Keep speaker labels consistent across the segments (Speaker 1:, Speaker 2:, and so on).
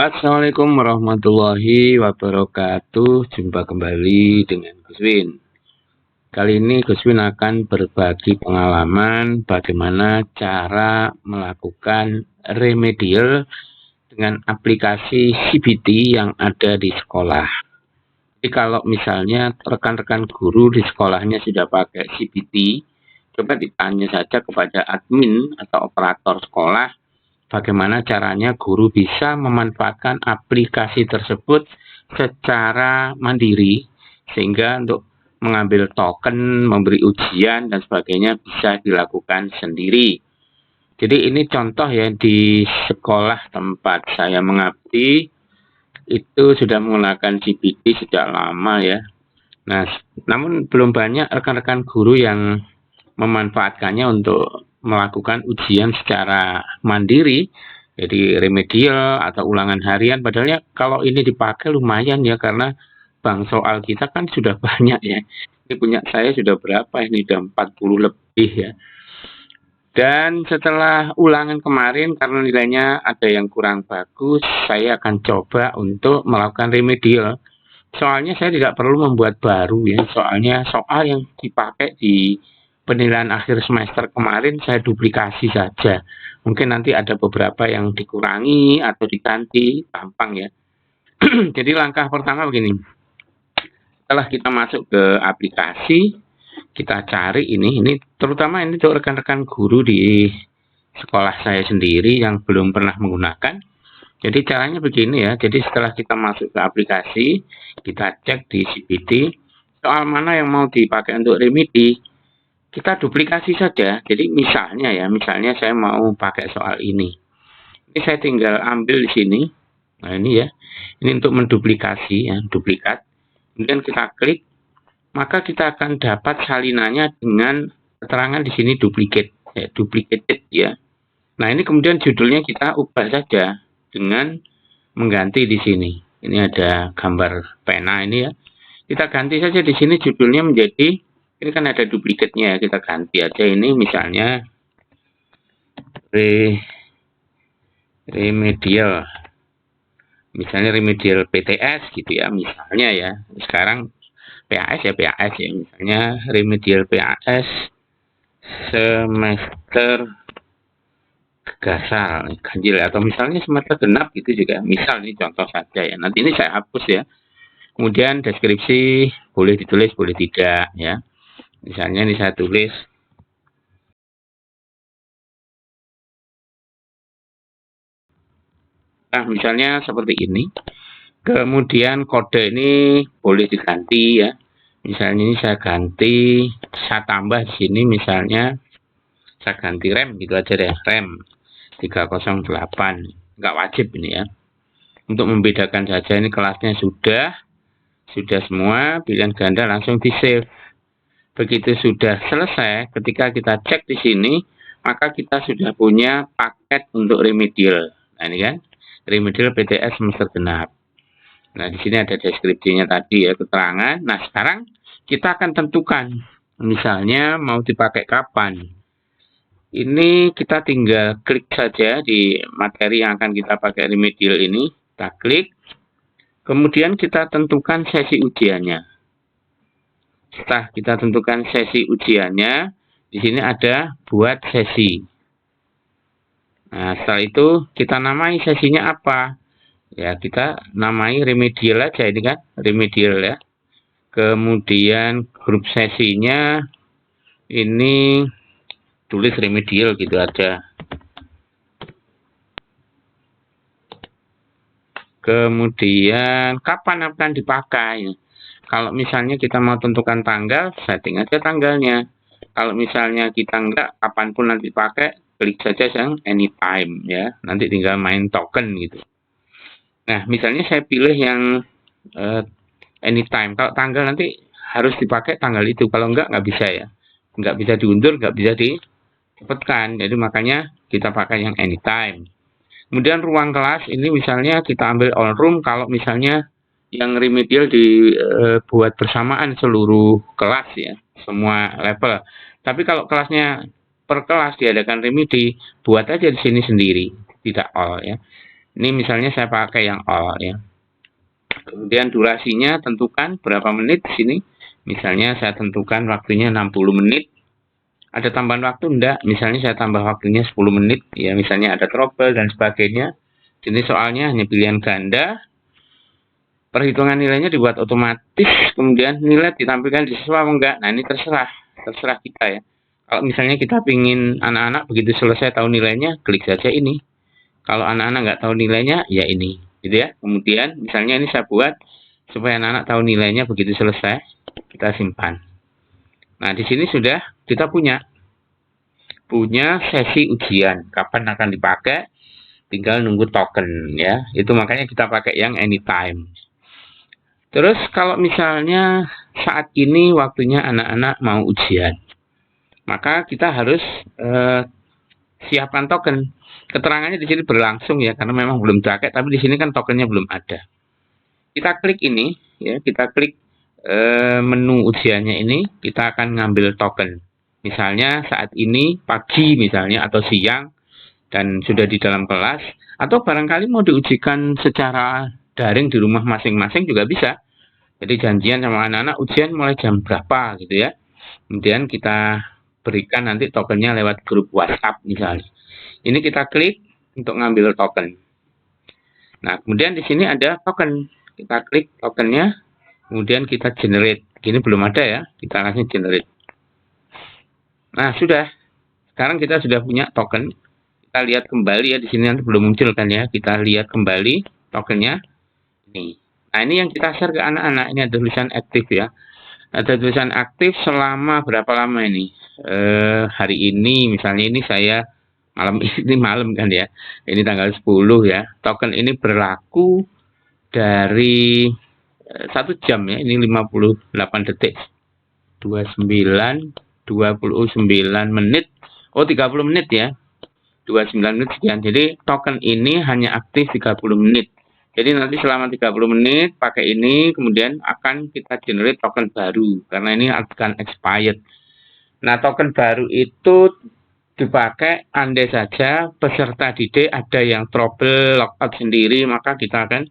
Speaker 1: Assalamualaikum warahmatullahi wabarakatuh. Jumpa kembali dengan Gus Win. Kali ini Gus Win akan berbagi pengalaman bagaimana cara melakukan remedial dengan aplikasi CBT yang ada di sekolah. Jadi kalau misalnya rekan-rekan guru di sekolahnya sudah pakai CBT, coba ditanya saja kepada admin atau operator sekolah bagaimana caranya guru bisa memanfaatkan aplikasi tersebut secara mandiri sehingga untuk mengambil token, memberi ujian dan sebagainya bisa dilakukan sendiri. Jadi ini contoh ya, di sekolah tempat saya mengabdi itu sudah menggunakan CBT sejak lama ya. Nah, namun belum banyak rekan-rekan guru yang memanfaatkannya untuk melakukan ujian secara mandiri, jadi remedial atau ulangan harian. Padahal kalau ini dipakai lumayan ya, karena bank soal kita kan sudah banyak ya. Ini punya saya sudah berapa ini, sudah 40 lebih ya. Dan setelah ulangan kemarin, karena nilainya ada yang kurang bagus, saya akan coba untuk melakukan remedial. Soalnya saya tidak perlu membuat baru ya, soalnya soal yang dipakai di penilaian akhir semester kemarin saya duplikasi saja. Mungkin nanti ada beberapa yang dikurangi atau diganti, gampang ya. Jadi langkah pertama begini. Setelah kita masuk ke aplikasi, kita cari ini terutama ini untuk rekan-rekan guru di sekolah saya sendiri yang belum pernah menggunakan. Jadi caranya begini ya. Jadi setelah kita masuk ke aplikasi, kita cek di CBT soal mana yang mau dipakai untuk remedi. Kita duplikasi saja. Jadi misalnya saya mau pakai soal ini. Ini saya tinggal ambil di sini. Nah ini ya. Ini untuk menduplikasi ya, duplikat. Kemudian kita klik, maka kita akan dapat salinannya dengan keterangan di sini duplicate, duplicated ya. Nah ini kemudian judulnya kita ubah saja dengan mengganti di sini. Ini ada gambar pena ini ya. Kita ganti saja di sini judulnya menjadi, ini kan ada duplikatnya ya, kita ganti aja ini misalnya remedial. Misalnya remedial PTS gitu ya, misalnya ya. Sekarang PAS ya, misalnya remedial PAS semester gasal, ganjil, atau misalnya semester genap gitu juga. Misal ini contoh saja ya. Nanti ini saya hapus ya. Kemudian deskripsi boleh ditulis, boleh tidak ya. Misalnya ini saya tulis misalnya seperti ini. Kemudian kode ini boleh diganti ya. Misalnya ini saya ganti, saya tambah di sini misalnya saya ganti rem gitu aja deh, rem 308. Nggak wajib ini ya. Untuk membedakan saja, ini kelasnya sudah semua, pilihan ganda langsung di save. Begitu sudah selesai, ketika kita cek di sini, maka kita sudah punya paket untuk remedial. Nah ini kan, remedial PTS semester genap. Nah di sini ada deskripsinya tadi ya, keterangan. Nah sekarang kita akan tentukan, misalnya mau dipakai kapan. Ini kita tinggal klik saja di materi yang akan kita pakai remedial ini. Kita klik, kemudian kita tentukan sesi ujiannya. Setelah kita tentukan sesi ujiannya, di sini ada buat sesi. Nah, setelah itu kita namai sesinya apa? Ya, kita namai remedial aja ini kan, remedial ya. Kemudian grup sesinya ini tulis remedial gitu aja. Kemudian kapan akan dipakai? Kalau misalnya kita mau tentukan tanggal, setting aja tanggalnya. Kalau misalnya kita enggak, kapanpun nanti pakai, klik saja yang anytime ya. Nanti tinggal main token gitu. Nah, misalnya saya pilih yang anytime. Kalau tanggal nanti harus dipakai tanggal itu. Kalau enggak bisa ya. Enggak bisa diundur, enggak bisa dicepatkan. Jadi makanya kita pakai yang anytime. Kemudian ruang kelas ini misalnya kita ambil all room kalau misalnya yang remedial dibuat bersamaan seluruh kelas ya, semua level. Tapi kalau kelasnya per kelas diadakan remedi, buat aja di sini sendiri, tidak all ya. Ini misalnya saya pakai yang all ya. Kemudian durasinya tentukan berapa menit di sini. Misalnya saya tentukan waktunya 60 menit. Ada tambahan waktu enggak? Misalnya saya tambah waktunya 10 menit ya, misalnya ada trouble dan sebagainya. Ini soalnya hanya pilihan ganda. Perhitungan nilainya dibuat otomatis, kemudian nilai ditampilkan di siswa apa enggak. Nah, ini terserah kita ya. Kalau misalnya kita pingin anak-anak begitu selesai tahu nilainya, klik saja ini. Kalau anak-anak nggak tahu nilainya, ya ini, gitu ya. Kemudian misalnya ini saya buat supaya anak-anak tahu nilainya begitu selesai, kita simpan. Nah, di sini sudah kita punya sesi ujian, kapan akan dipakai, tinggal nunggu token ya. Itu makanya kita pakai yang anytime. Terus kalau misalnya saat ini waktunya anak-anak mau ujian, maka kita harus siapkan token. Keterangannya di sini berlangsung ya, karena memang belum dipakai, tapi di sini kan tokennya belum ada. Kita klik ini, ya, kita klik menu ujiannya ini, kita akan ngambil token. Misalnya saat ini pagi misalnya atau siang dan sudah di dalam kelas, atau barangkali mau diujikan secara daring di rumah masing-masing juga bisa. Jadi janjian sama anak-anak ujian mulai jam berapa gitu ya. Kemudian kita berikan nanti tokennya lewat grup WhatsApp misalnya. Ini kita klik untuk ngambil token. Nah, kemudian di sini ada token. Kita klik tokennya, kemudian kita generate. Ini belum ada ya, kita langsung generate. Nah, sudah. Sekarang kita sudah punya token. Kita lihat kembali ya, di sini nanti belum muncul kan ya. Kita lihat kembali tokennya. Ini. Nah, ini yang kita share ke anak-anak. Ini ada tulisan aktif ya. Ada tulisan aktif selama berapa lama ini? Hari ini misalnya ini saya malam kan ya, ini tanggal 10 ya. Token ini berlaku dari 1 jam ya, ini 58 detik, 29 menit, 30 menit ya, 29 menit sekian. Jadi token ini hanya aktif 30 menit. Jadi nanti selama 30 menit pakai ini, kemudian akan kita generate token baru karena ini akan expired. Nah, token baru itu dipakai andai saja peserta didik ada yang trouble logout sendiri, maka kita akan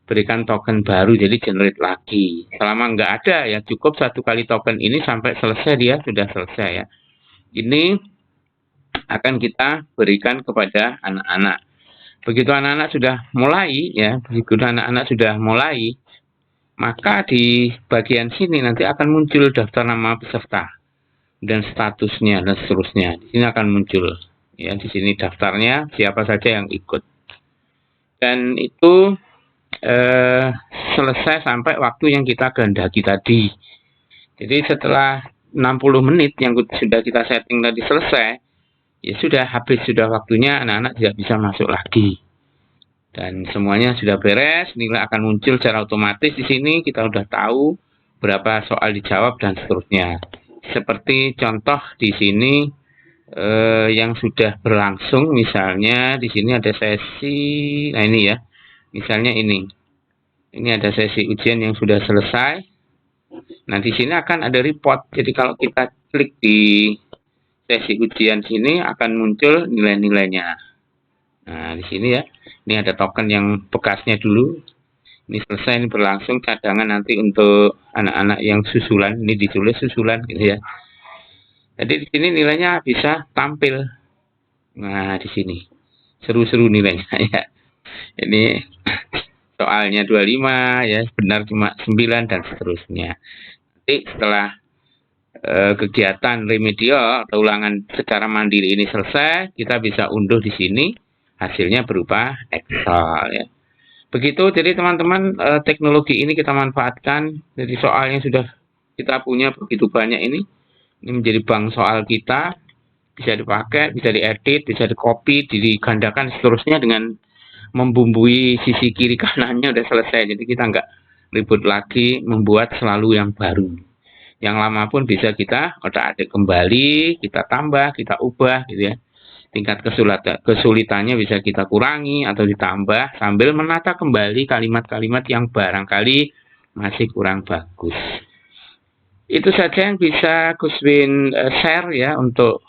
Speaker 1: berikan token baru, jadi generate lagi. Selama nggak ada ya cukup 1 kali token ini sampai selesai, dia sudah selesai ya. Ini akan kita berikan kepada anak-anak. Begitu anak-anak sudah mulai, maka di bagian sini nanti akan muncul daftar nama peserta dan statusnya dan seterusnya. Di sini akan muncul ya, di sini daftarnya siapa saja yang ikut. Dan itu selesai sampai waktu yang kita kehendaki tadi. Jadi setelah 60 menit yang sudah kita setting tadi selesai, ya sudah habis, sudah waktunya anak-anak tidak bisa masuk lagi. Dan semuanya sudah beres, nilai akan muncul secara otomatis di sini, kita sudah tahu berapa soal dijawab dan seterusnya. Seperti contoh di sini yang sudah berlangsung, misalnya di sini ada sesi, nah ini ya, misalnya ini ada sesi ujian yang sudah selesai. Nah, di sini akan ada report. Jadi kalau kita klik di sesi ujian sini akan muncul nilai-nilainya. Nah, di sini ya, ini ada token yang bekasnya dulu. Ini selesai, ini berlangsung, cadangan nanti untuk anak-anak yang susulan, ini ditulis susulan gitu ya. Jadi di sini nilainya bisa tampil. Nah, di sini seru-seru nilainya ya. Ini soalnya 25 ya, benar cuma 9 dan seterusnya. Nanti setelah kegiatan remedial atau ulangan secara mandiri ini selesai, kita bisa unduh di sini, hasilnya berupa Excel ya. Begitu, jadi teman-teman, teknologi ini kita manfaatkan. Jadi soalnya sudah kita punya begitu banyak ini menjadi bank soal kita, bisa dipakai, bisa diedit, bisa di-copy, digandakan seterusnya dengan membumbui sisi kiri kanannya udah selesai. Jadi kita nggak ribut lagi membuat selalu yang baru. Yang lama pun bisa kita otak-atik kembali, kita tambah, kita ubah gitu ya. Tingkat kesulitannya bisa kita kurangi atau ditambah sambil menata kembali kalimat-kalimat yang barangkali masih kurang bagus. Itu saja yang bisa Guswin share ya untuk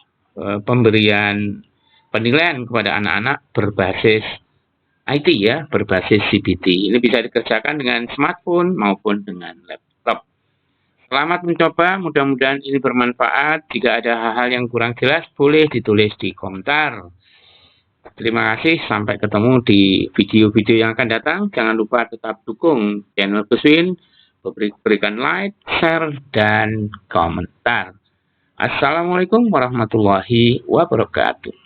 Speaker 1: pemberian penilaian kepada anak-anak berbasis IT ya, berbasis CBT. Ini bisa dikerjakan dengan smartphone maupun dengan laptop. Selamat mencoba, mudah-mudahan ini bermanfaat. Jika ada hal-hal yang kurang jelas, boleh ditulis di komentar. Terima kasih, sampai ketemu di video-video yang akan datang. Jangan lupa tetap dukung channel Guswin, berikan like, share, dan komentar. Assalamualaikum warahmatullahi wabarakatuh.